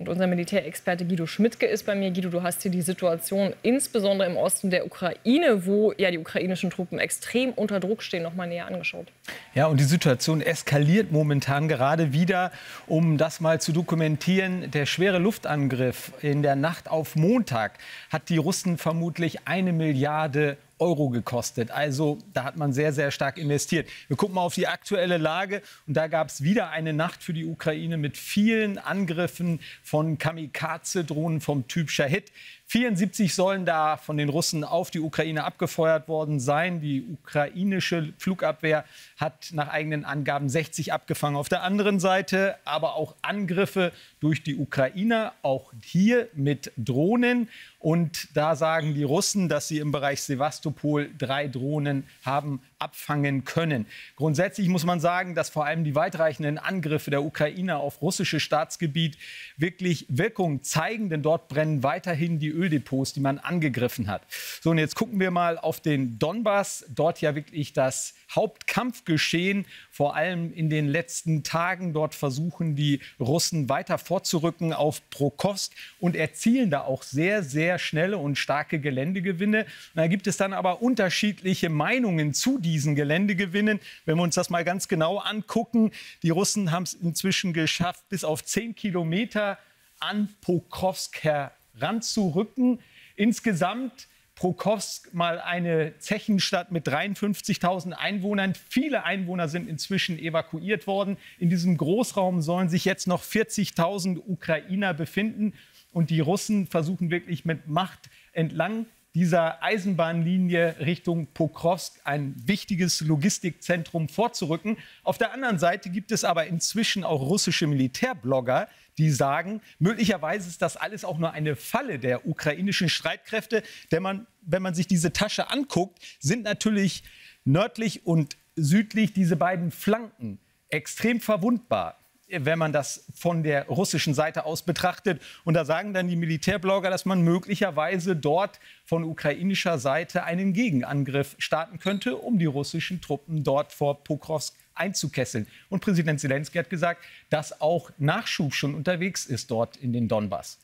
Und unser Militärexperte Guido Schmidtke ist bei mir. Guido, du hast hier die Situation insbesondere im Osten der Ukraine, wo ja die ukrainischen Truppen extrem unter Druck stehen, noch mal näher angeschaut. Ja, und die Situation eskaliert momentan gerade wieder. Um das mal zu dokumentieren, der schwere Luftangriff in der Nacht auf Montag hat die Russen vermutlich 1 Milliarde Euro gekostet. Also da hat man sehr, sehr stark investiert. Wir gucken mal auf die aktuelle Lage. Und da gab es wieder eine Nacht für die Ukraine mit vielen Angriffen von Kamikaze-Drohnen vom Typ Shahid. 74 sollen da von den Russen auf die Ukraine abgefeuert worden sein. Die ukrainische Flugabwehr hat nach eigenen Angaben 60 abgefangen. Auf der anderen Seite aber auch Angriffe durch die Ukrainer, auch hier mit Drohnen. Und da sagen die Russen, dass sie im Bereich Sewastopol 3 Drohnen haben abfangen können. Grundsätzlich muss man sagen, dass vor allem die weitreichenden Angriffe der Ukrainer auf russisches Staatsgebiet wirklich Wirkung zeigen, denn dort brennen weiterhin die Öldepots, die man angegriffen hat. So, und jetzt gucken wir mal auf den Donbass. Dort ja wirklich das Hauptkampfgeschehen, vor allem in den letzten Tagen. Dort versuchen die Russen weiter vorzurücken auf Pokrovsk und erzielen da auch sehr, sehr schnelle und starke Geländegewinne. Und da gibt es dann aber unterschiedliche Meinungen zu diesen Geländegewinnen. Wenn wir uns das mal ganz genau angucken, die Russen haben es inzwischen geschafft, bis auf 10 Kilometer an Pokrovsk heranzurücken. Insgesamt Pokrovsk mal eine Zechenstadt mit 53.000 Einwohnern. Viele Einwohner sind inzwischen evakuiert worden. In diesem Großraum sollen sich jetzt noch 40.000 Ukrainer befinden. Und die Russen versuchen wirklich mit Macht entlang dieser Eisenbahnlinie Richtung Pokrovsk, ein wichtiges Logistikzentrum, vorzurücken. Auf der anderen Seite gibt es aber inzwischen auch russische Militärblogger, die sagen, möglicherweise ist das alles auch nur eine Falle der ukrainischen Streitkräfte. Denn wenn man sich diese Tasche anguckt, sind natürlich nördlich und südlich diese beiden Flanken extrem verwundbar, wenn man das von der russischen Seite aus betrachtet. Und da sagen dann die Militärblogger, dass man möglicherweise dort von ukrainischer Seite einen Gegenangriff starten könnte, um die russischen Truppen dort vor Pokrovsk einzukesseln. Und Präsident Selenskyj hat gesagt, dass auch Nachschub schon unterwegs ist dort in den Donbass.